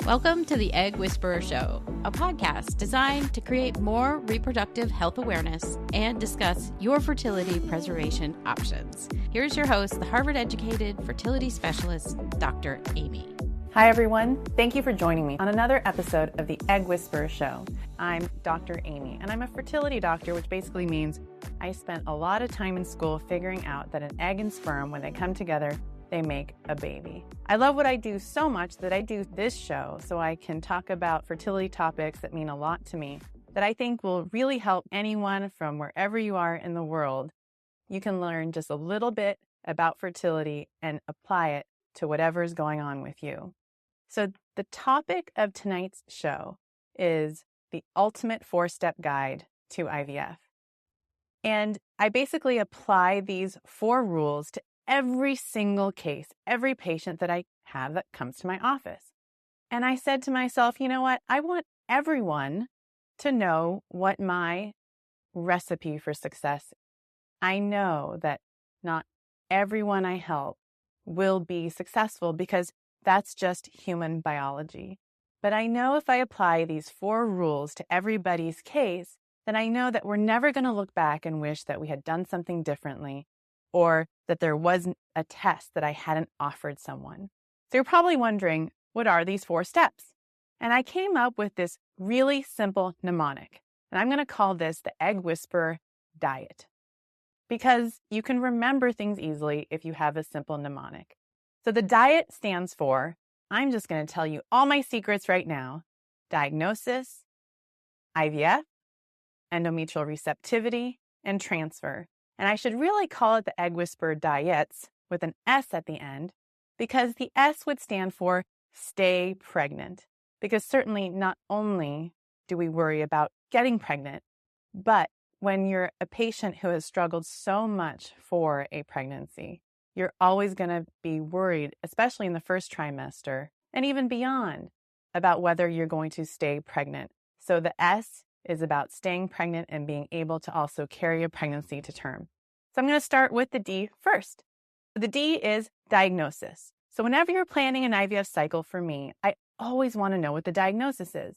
Welcome to the Egg Whisperer Show, a podcast designed to create more reproductive health awareness and discuss your fertility preservation options. Here's your host, the Harvard-educated fertility specialist, Dr. Aimee. Hi, everyone. Thank you for joining me on another episode of the Egg Whisperer Show. I'm Dr. Aimee, and I'm a fertility doctor, which basically means I spent a lot of time in school figuring out that an egg and sperm, when they come together, they make a baby. I love what I do so much that I do this show so I can talk about fertility topics that mean a lot to me, that I think will really help anyone from wherever you are in the world. You can learn just a little bit about fertility and apply it to whatever is going on with you. So the topic of tonight's show is the ultimate 4-step guide to IVF. And I basically apply these 4 rules to every single case, every patient that I have that comes to my office. And I said to myself, you know what? I want everyone to know what my recipe for success is. I know that not everyone I help will be successful because that's just human biology. But I know if I apply these 4 rules to everybody's case, then I know that we're never going to look back and wish that we had done something differently or that there wasn't a test that I hadn't offered someone. So you're probably wondering, what are these 4 steps? And I came up with this really simple mnemonic, and I'm going to call this the Egg Whisperer D.I.E.T, because you can remember things easily if you have a simple mnemonic. So the D.I.E.T stands for, I'm just going to tell you all my secrets right now: diagnosis, IVF, endometrial receptivity, and transfer. And I should really call it the Egg Whisperer D.I.E.T with an S at the end, because the S would stand for stay pregnant. Because certainly not only do we worry about getting pregnant, but when you're a patient who has struggled so much for a pregnancy, you're always going to be worried, especially in the first trimester and even beyond, about whether you're going to stay pregnant. So the S is about staying pregnant and being able to also carry a pregnancy to term. So I'm going to start with the D first. The D is diagnosis. So whenever you're planning an IVF cycle for me, I always want to know what the diagnosis is.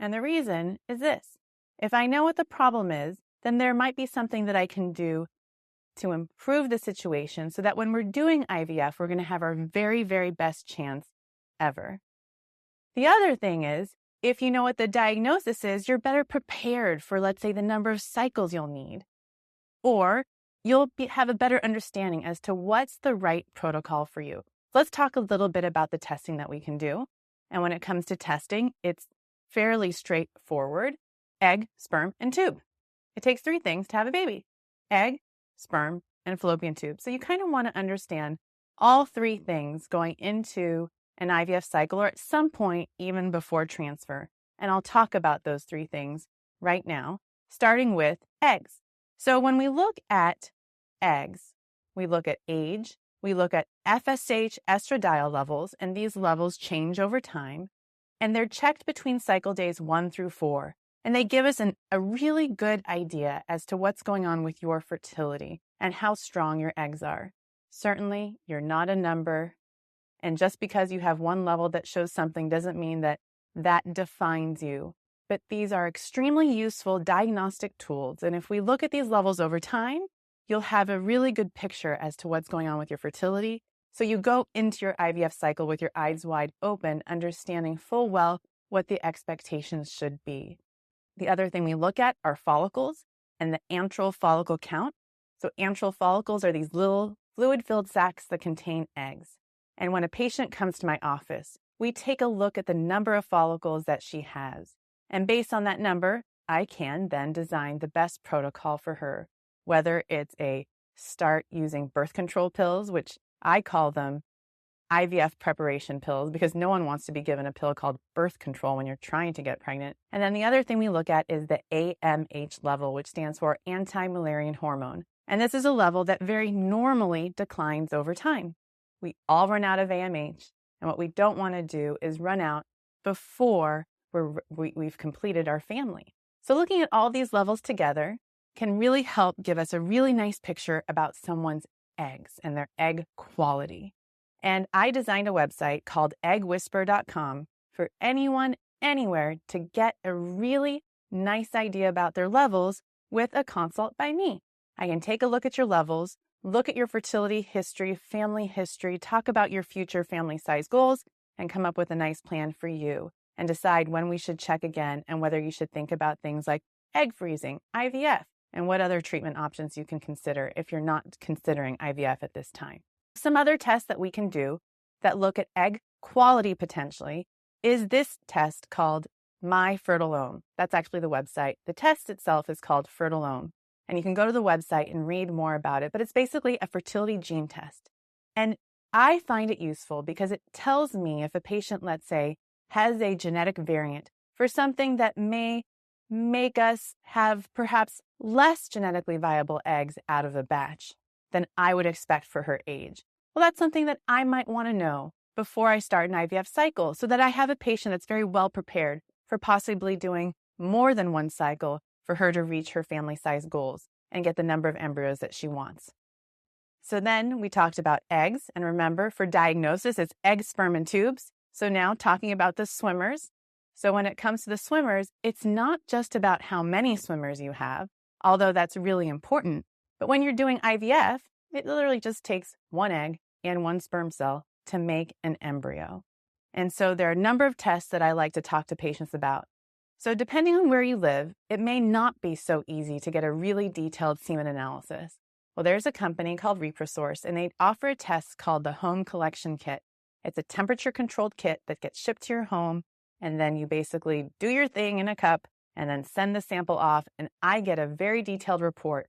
And the reason is this: if I know what the problem is, then there might be something that I can do to improve the situation so that when we're doing IVF, we're going to have our very, very best chance ever. The other thing is, if you know what the diagnosis is, you're better prepared for, let's say, the number of cycles you'll need. Or you'll have a better understanding as to what's the right protocol for you. Let's talk a little bit about the testing that we can do. And when it comes to testing, it's fairly straightforward: egg, sperm, and tube. It takes 3 things to have a baby: egg, sperm, and fallopian tube. So you kind of want to understand all 3 things going into an IVF cycle, or at some point even before transfer. And I'll talk about those 3 things right now, starting with eggs. So when we look at eggs, we look at age, we look at FSH estradiol levels, and these levels change over time, and they're checked between cycle days 1 through 4. And they give us a really good idea as to what's going on with your fertility and how strong your eggs are. Certainly, you're not a number. And just because you have one level that shows something doesn't mean that that defines you. But these are extremely useful diagnostic tools. And if we look at these levels over time, you'll have a really good picture as to what's going on with your fertility. So you go into your IVF cycle with your eyes wide open, understanding full well what the expectations should be. The other thing we look at are follicles and the antral follicle count. So antral follicles are these little fluid-filled sacs that contain eggs. And when a patient comes to my office, we take a look at the number of follicles that she has. And based on that number, I can then design the best protocol for her, whether it's a start using birth control pills, which I call them IVF preparation pills, because no one wants to be given a pill called birth control when you're trying to get pregnant. And then the other thing we look at is the AMH level, which stands for anti-Müllerian hormone. And this is a level that very normally declines over time. We all run out of AMH, and what we don't want to do is run out before we've completed our family. So looking at all these levels together can really help give us a really nice picture about someone's eggs and their egg quality. And I designed a website called eggwhisperer.com for anyone, anywhere to get a really nice idea about their levels with a consult by me. I can take a look at your levels, look at your fertility history, family history, talk about your future family size goals, and come up with a nice plan for you and decide when we should check again and whether you should think about things like egg freezing, IVF, and what other treatment options you can consider if you're not considering IVF at this time. Some other tests that we can do that look at egg quality potentially is this test called MyFertilome. That's actually the website. The test itself is called Fertilome, and you can go to the website and read more about it, but it's basically a fertility gene test. And I find it useful because it tells me if a patient, let's say, has a genetic variant for something that may make us have perhaps less genetically viable eggs out of a batch than I would expect for her age. Well, that's something that I might want to know before I start an IVF cycle so that I have a patient that's very well prepared for possibly doing more than one cycle for her to reach her family size goals and get the number of embryos that she wants. So then we talked about eggs, and remember, for diagnosis, it's egg, sperm, and tubes. So now talking about the swimmers. So when it comes to the swimmers, it's not just about how many swimmers you have, although that's really important. But when you're doing IVF, it literally just takes one egg and one sperm cell to make an embryo. And so there are a number of tests that I like to talk to patients about. So depending on where you live, it may not be so easy to get a really detailed semen analysis. Well, there's a company called ReproSource, and they offer a test called the Home Collection Kit. It's a temperature-controlled kit that gets shipped to your home, and then you basically do your thing in a cup and then send the sample off, and I get a very detailed report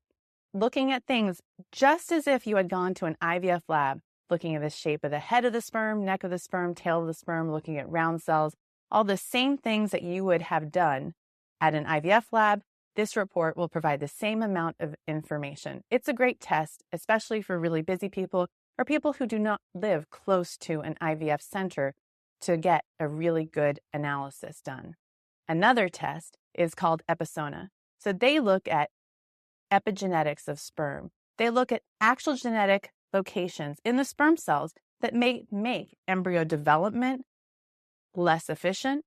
looking at things just as if you had gone to an IVF lab, looking at the shape of the head of the sperm, neck of the sperm, tail of the sperm, looking at round cells, all the same things that you would have done at an IVF lab. This report will provide the same amount of information. It's a great test, especially for really busy people or people who do not live close to an IVF center to get a really good analysis done. Another test is called Epsona. So they look at epigenetics of sperm. They look at actual genetic locations in the sperm cells that may make embryo development less efficient,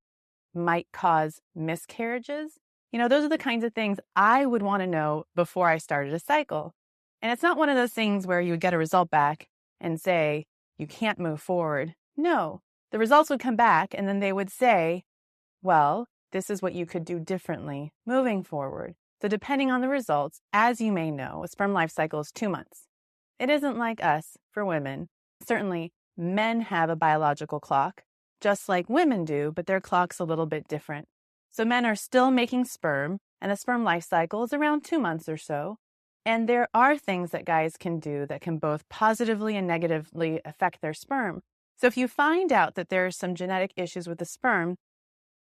might cause miscarriages. You know, those are the kinds of things I would want to know before I started a cycle. And it's not one of those things where you would get a result back and say, you can't move forward. No, the results would come back and then they would say, well, this is what you could do differently moving forward. So depending on the results, as you may know, a sperm life cycle is 2 months. It isn't like us for women. Certainly, men have a biological clock, just like women do, but their clock's a little bit different. So men are still making sperm, and a sperm life cycle is around 2 months or so. And there are things that guys can do that can both positively and negatively affect their sperm. So if you find out that there are some genetic issues with the sperm,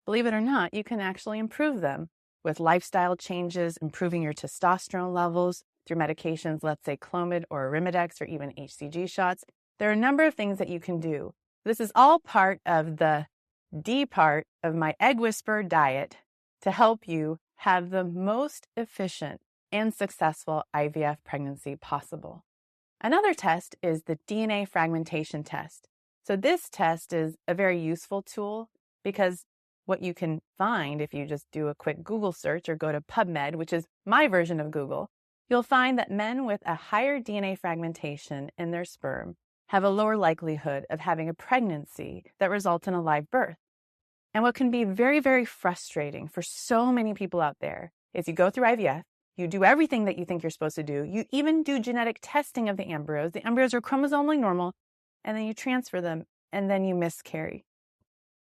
believe it or not, you can actually improve them with lifestyle changes, improving your testosterone levels through medications, let's say Clomid or Arimidex or even HCG shots. There are a number of things that you can do. This is all part of the D part of my Egg Whisperer diet to help you have the most efficient and successful IVF pregnancy possible. Another test is the DNA fragmentation test. So this test is a very useful tool because what you can find if you just do a quick Google search or go to PubMed, which is my version of Google, you'll find that men with a higher DNA fragmentation in their sperm have a lower likelihood of having a pregnancy that results in a live birth. And what can be very, very frustrating for so many people out there is you go through IVF, you do everything that you think you're supposed to do, you even do genetic testing of the embryos are chromosomally normal, and then you transfer them, and then you miscarry.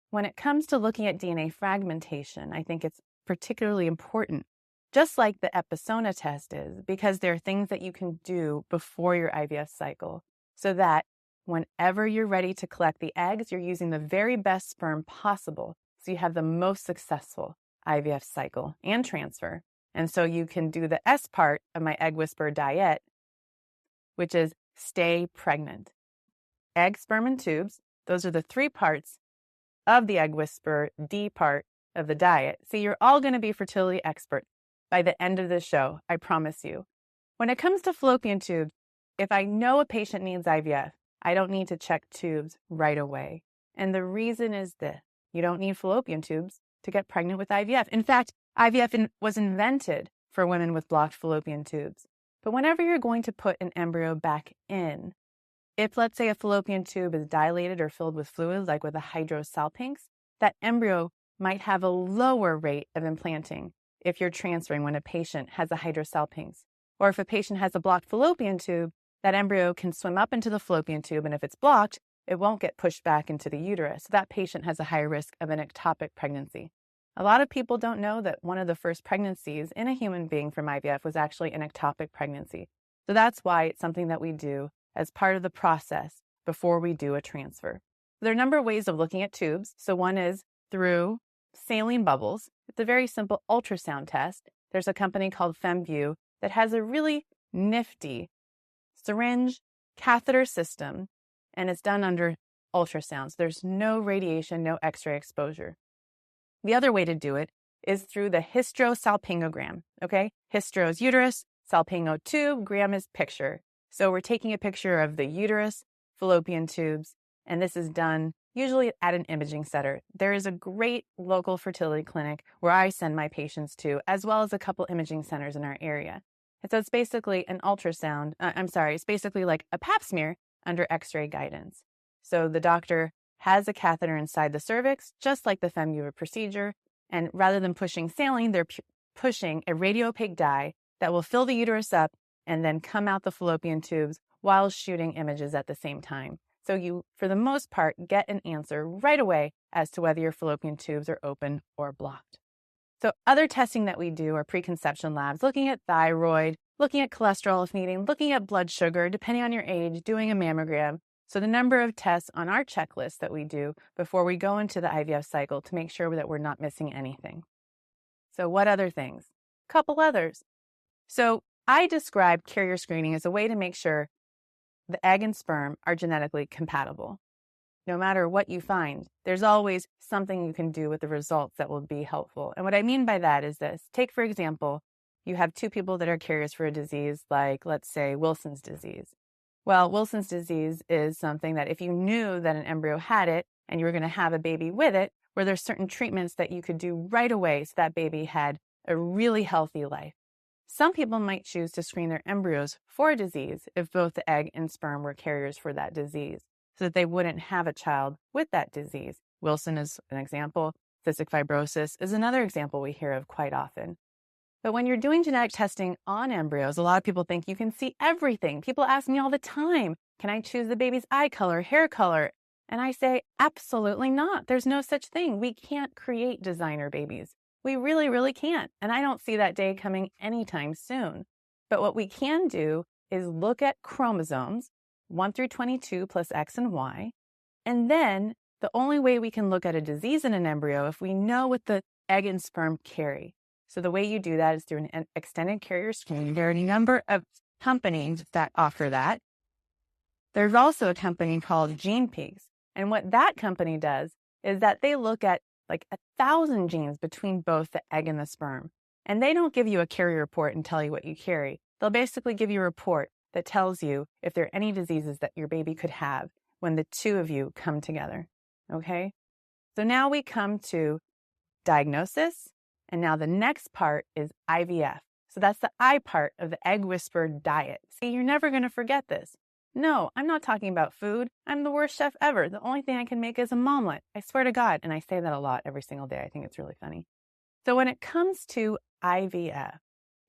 When it comes to looking at DNA fragmentation, I think it's particularly important, just like the Epsona test is, because there are things that you can do before your IVF cycle so that whenever you're ready to collect the eggs, you're using the very best sperm possible so you have the most successful IVF cycle and transfer. And so you can do the S part of my Egg Whisperer diet, which is stay pregnant. Egg, sperm, and tubes, those are the 3 parts of the Egg Whisperer D part of the diet. See, you're all going to be fertility experts by the end of this show, I promise you. When it comes to fallopian tubes, if I know a patient needs IVF, I don't need to check tubes right away. And the reason is this. You don't need fallopian tubes to get pregnant with IVF. In fact, IVF was invented for women with blocked fallopian tubes. But whenever you're going to put an embryo back in, if let's say a fallopian tube is dilated or filled with fluid, like with a hydrosalpinx, that embryo might have a lower rate of implanting if you're transferring when a patient has a hydrosalpinx. Or if a patient has a blocked fallopian tube, that embryo can swim up into the fallopian tube, and if it's blocked, it won't get pushed back into the uterus. So that patient has a higher risk of an ectopic pregnancy. A lot of people don't know that one of the first pregnancies in a human being from IVF was actually an ectopic pregnancy. So that's why it's something that we do as part of the process before we do a transfer. There are a number of ways of looking at tubes. So one is through saline bubbles. It's a very simple ultrasound test. There's a company called FemView that has a really nifty syringe catheter system, and it's done under ultrasounds. There's no radiation, no X-ray exposure. The other way to do it is through the hysterosalpingogram, okay? Hystero is uterus, salpingo tube, gram is picture. So we're taking a picture of the uterus, fallopian tubes, and this is done usually at an imaging center. There is a great local fertility clinic where I send my patients to, as well as a couple imaging centers in our area. And so it's basically an ultrasound, it's basically like a pap smear under X-ray guidance. So the doctor has a catheter inside the cervix, just like the FemView procedure, and rather than pushing saline, they're pushing a radiopaque dye that will fill the uterus up and then come out the fallopian tubes while shooting images at the same time. So you, for the most part, get an answer right away as to whether your fallopian tubes are open or blocked. So other testing that we do are preconception labs, looking at thyroid, looking at cholesterol if needing, looking at blood sugar, depending on your age, doing a mammogram. So the number of tests on our checklist that we do before we go into the IVF cycle to make sure that we're not missing anything. So what other things? Couple others. So I describe carrier screening as a way to make sure the egg and sperm are genetically compatible. No matter what you find, there's always something you can do with the results that will be helpful. And what I mean by that is this. Take, for example, you have two people that are carriers for a disease like, let's say, Wilson's disease. Well, Wilson's disease is something that if you knew that an embryo had it and you were going to have a baby with it, where there's certain treatments that you could do right away so that baby had a really healthy life. Some people might choose to screen their embryos for a disease if both the egg and sperm were carriers for that disease, so that they wouldn't have a child with that disease. Wilson is an example. Cystic fibrosis is another example we hear of quite often. But when you're doing genetic testing on embryos, a lot of people think you can see everything. People ask me all the time, can I choose the baby's eye color, hair color? And I say, absolutely not. There's no such thing. We can't create designer babies. We really, really can't. And I don't see that day coming anytime soon. But what we can do is look at chromosomes, 1 through 22 plus X and Y. And then the only way we can look at a disease in an embryo if we know what the egg and sperm carry. So the way you do that is through an extended carrier screening. There are a number of companies that offer that. There's also a company called GenePeaks. And what that company does is that they look at like 1,000 genes between both the egg and the sperm. And they don't give you a carrier report and tell you what you carry. They'll basically give you a report that tells you if there are any diseases that your baby could have when the two of you come together. Okay? So now we come to diagnosis. And now the next part is IVF. So that's the I part of the Egg Whisperer diet. See, you're never going to forget this. No, I'm not talking about food. I'm the worst chef ever. The only thing I can make is a omelet. I swear to God. And I say that a lot every single day. I think it's really funny. So when it comes to IVF,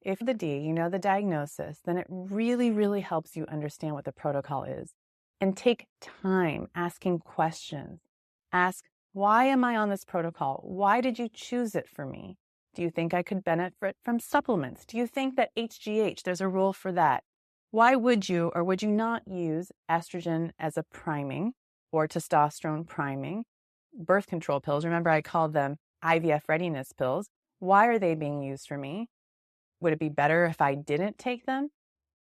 if the D, you know the diagnosis, then it really, really helps you understand what the protocol is. And take time asking questions. Ask, why am I on this protocol? Why did you choose it for me? Do you think I could benefit from supplements? Do you think that HGH, there's a role for that? Why would you or would you not use estrogen as a priming or testosterone priming? Birth control pills, remember I called them IVF readiness pills. Why are they being used for me? Would it be better if I didn't take them?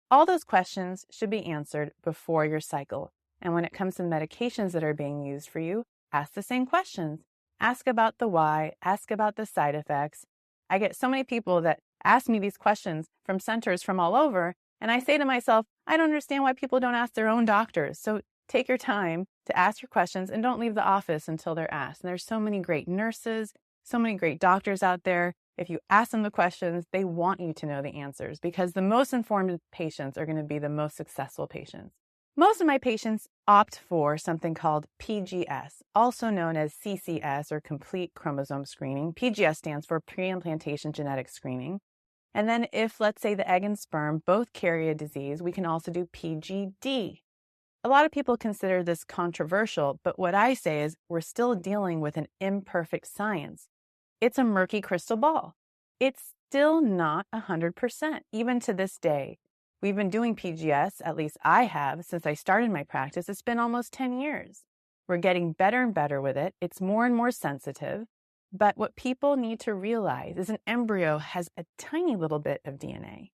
All those questions should be answered before your cycle. And when it comes to medications that are being used for you, ask the same questions. Ask about the why, ask about the side effects. I get so many people that ask me these questions from centers from all over, and I say to myself, I don't understand why people don't ask their own doctors. So take your time to ask your questions and don't leave the office until they're asked. And there's so many great nurses, so many great doctors out there. If you ask them the questions, they want you to know the answers because the most informed patients are going to be the most successful patients. Most of my patients opt for something called PGS, also known as CCS or complete chromosome screening. PGS stands for pre-implantation genetic screening. And then if, let's say, the egg and sperm both carry a disease, we can also do PGD. A lot of people consider this controversial, but what I say is we're still dealing with an imperfect science. It's a murky crystal ball. It's still not 100%, even to this day. We've been doing PGS, at least I have, since I started my practice. It's been almost 10 years. We're getting better and better with it. It's more and more sensitive. But what people need to realize is an embryo has a tiny little bit of DNA.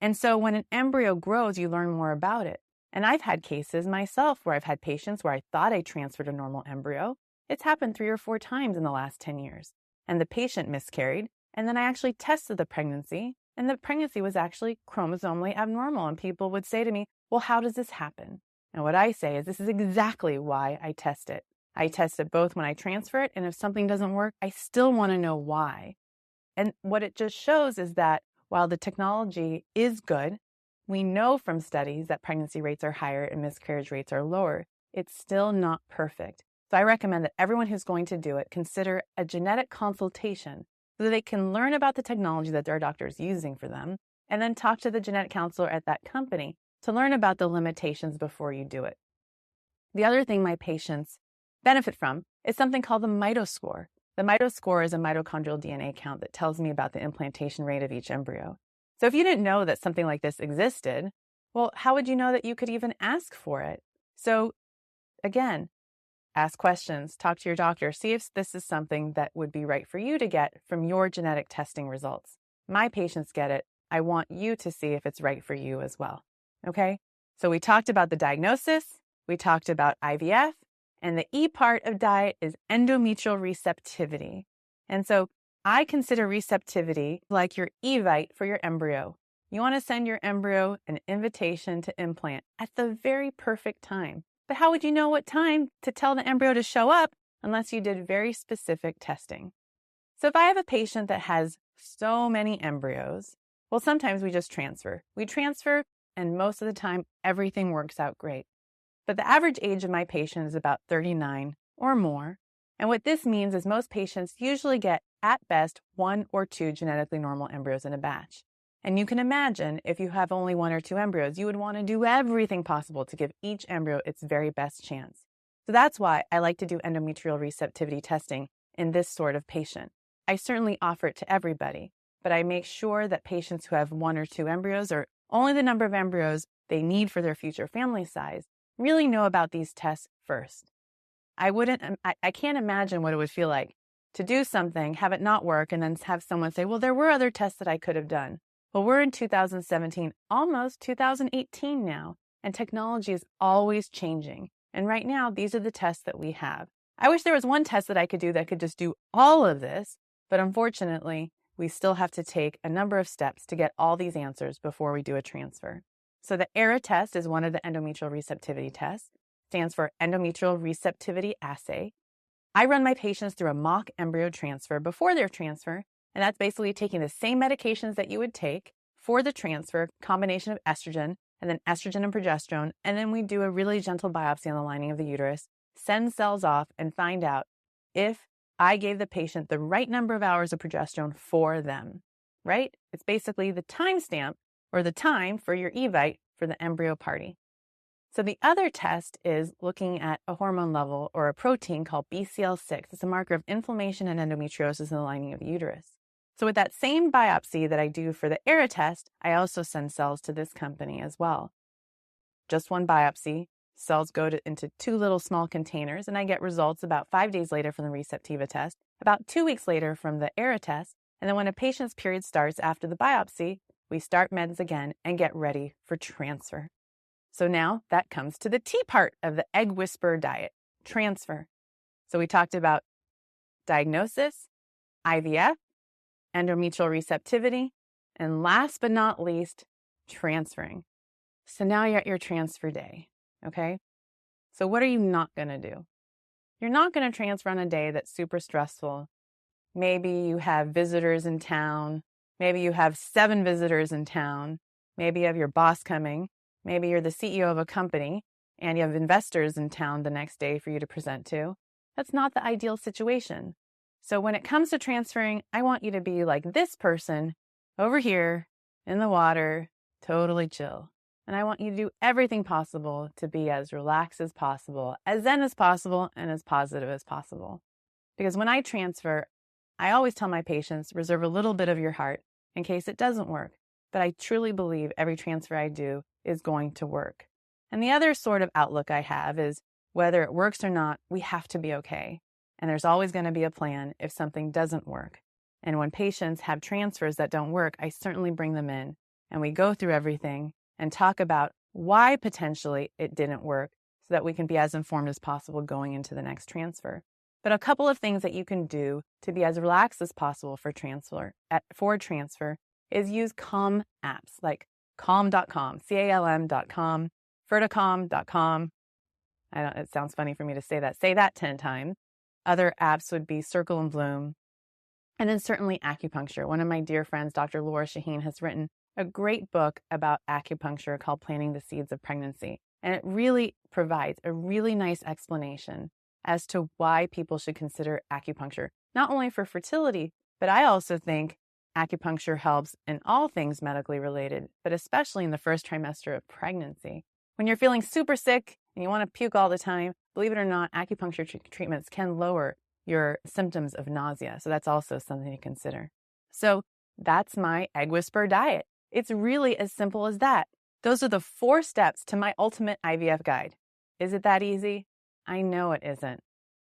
And so when an embryo grows, you learn more about it. And I've had cases myself where I've had patients where I thought I transferred a normal embryo. It's happened 3 or 4 times in the last 10 years. And the patient miscarried. And then I actually tested the pregnancy. And the pregnancy was actually chromosomally abnormal. And people would say to me, well, how does this happen? And what I say is this is exactly why I test it. I test it both when I transfer it, and if something doesn't work, I still want to know why. And what it just shows is that while the technology is good, we know from studies that pregnancy rates are higher and miscarriage rates are lower. It's still not perfect. So I recommend that everyone who's going to do it consider a genetic consultation so that they can learn about the technology that their doctor is using for them, and then talk to the genetic counselor at that company to learn about the limitations before you do it. The other thing my patients benefit from is something called the mito score. The mito score is a mitochondrial DNA count that tells me about the implantation rate of each embryo. So if you didn't know that something like this existed, well, how would you know that you could even ask for it? So again, ask questions, talk to your doctor, see if this is something that would be right for you to get from your genetic testing results. My patients get it. I want you to see if it's right for you as well. Okay? So we talked about the diagnosis, we talked about IVF, and the E part of diet is endometrial receptivity. And so I consider receptivity like your evite for your embryo. You want to send your embryo an invitation to implant at the very perfect time. But how would you know what time to tell the embryo to show up unless you did very specific testing? So if I have a patient that has so many embryos, well, sometimes we just transfer. We transfer, and most of the time, everything works out great. But the average age of my patient is about 39 or more. And what this means is most patients usually get, at best, 1 or 2 genetically normal embryos in a batch. And you can imagine if you have only 1 or 2 embryos, you would want to do everything possible to give each embryo its very best chance. So that's why I like to do endometrial receptivity testing in this sort of patient. I certainly offer it to everybody, but I make sure that patients who have 1 or 2 embryos or only the number of embryos they need for their future family size really know about these tests first. I can't imagine what it would feel like to do something, have it not work, and then have someone say, well, there were other tests that I could have done. Well, we're in 2017, almost 2018 now, and technology is always changing. And right now, these are the tests that we have. I wish there was one test that I could do that could just do all of this, but unfortunately, we still have to take a number of steps to get all these answers before we do a transfer. So the ERA test is one of the endometrial receptivity tests, stands for endometrial receptivity assay. I run my patients through a mock embryo transfer before their transfer, and that's basically taking the same medications that you would take for the transfer, combination of estrogen, and then estrogen and progesterone, and then we do a really gentle biopsy on the lining of the uterus, send cells off, and find out if I gave the patient the right number of hours of progesterone for them, right? It's basically the timestamp or the time for your evite for the embryo party. So the other test is looking at a hormone level or a protein called BCL6. It's a marker of inflammation and endometriosis in the lining of the uterus. So with that same biopsy that I do for the ERA test, I also send cells to this company as well. Just one biopsy, cells go into 2 little small containers, and I get results about 5 days later from the Receptiva test, about 2 weeks later from the ERA test, and then when a patient's period starts after the biopsy, we start meds again and get ready for transfer. So now that comes to the T part of the Egg Whisperer diet, transfer. So we talked about diagnosis, IVF, endometrial receptivity, and last but not least, transferring. So now you're at your transfer day, okay? So what are you not going to do? You're not going to transfer on a day that's super stressful. Maybe you have visitors in town. Maybe you have 7 visitors in town. Maybe you have your boss coming. Maybe you're the CEO of a company and you have investors in town the next day for you to present to. That's not the ideal situation. So when it comes to transferring, I want you to be like this person over here in the water, totally chill. And I want you to do everything possible to be as relaxed as possible, as zen as possible, and as positive as possible. Because when I transfer, I always tell my patients, reserve a little bit of your heart in case it doesn't work. But I truly believe every transfer I do is going to work. And the other sort of outlook I have is whether it works or not, we have to be okay. And there's always going to be a plan if something doesn't work. And when patients have transfers that don't work, I certainly bring them in and we go through everything and talk about why potentially it didn't work so that we can be as informed as possible going into the next transfer. But a couple of things that you can do to be as relaxed as possible for transfer is use calm apps like calm.com, calm.com, ferticom.com. It sounds funny for me to say that. Say that 10 times. Other apps would be Circle and Bloom. And then certainly acupuncture. One of my dear friends, Dr. Laura Shaheen, has written a great book about acupuncture called Planting the Seeds of Pregnancy. And it really provides a really nice explanation as to why people should consider acupuncture, not only for fertility, but I also think acupuncture helps in all things medically related, but especially in the first trimester of pregnancy. When you're feeling super sick and you want to puke all the time, believe it or not, acupuncture treatments can lower your symptoms of nausea. So that's also something to consider. So that's my Egg Whisperer diet. It's really as simple as that. Those are the 4 steps to my ultimate IVF guide. Is it that easy? I know it isn't.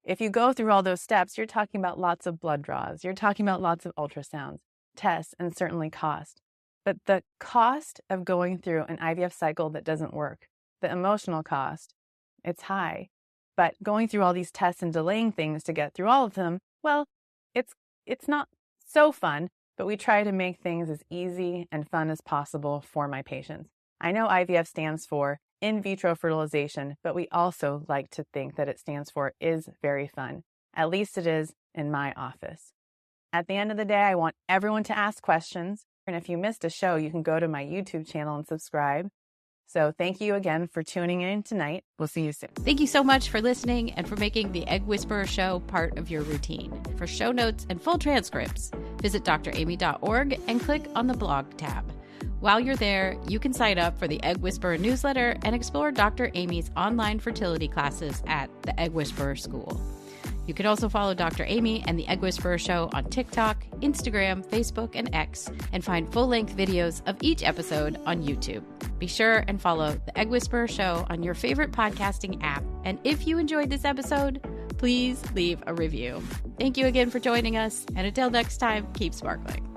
If you go through all those steps, you're talking about lots of blood draws. You're talking about lots of ultrasounds, tests, and certainly cost. But the cost of going through an IVF cycle that doesn't work, the emotional cost, it's high. But going through all these tests and delaying things to get through all of them, well, it's not so fun, but we try to make things as easy and fun as possible for my patients. I know IVF stands for in vitro fertilization, but we also like to think that it stands for is very fun. At least it is in my office. At the end of the day, I want everyone to ask questions. And if you missed a show, you can go to my YouTube channel and subscribe. So thank you again for tuning in tonight. We'll see you soon. Thank you so much for listening and for making the Egg Whisperer Show part of your routine. For show notes and full transcripts, visit draimee.org and click on the blog tab. While you're there, you can sign up for the Egg Whisperer newsletter and explore Dr. Aimee's online fertility classes at the Egg Whisperer School. You can also follow Dr. Aimee and the Egg Whisperer Show on TikTok, Instagram, Facebook, and X, and find full-length videos of each episode on YouTube. Be sure and follow the Egg Whisperer Show on your favorite podcasting app. And if you enjoyed this episode, please leave a review. Thank you again for joining us, and until next time, keep sparkling.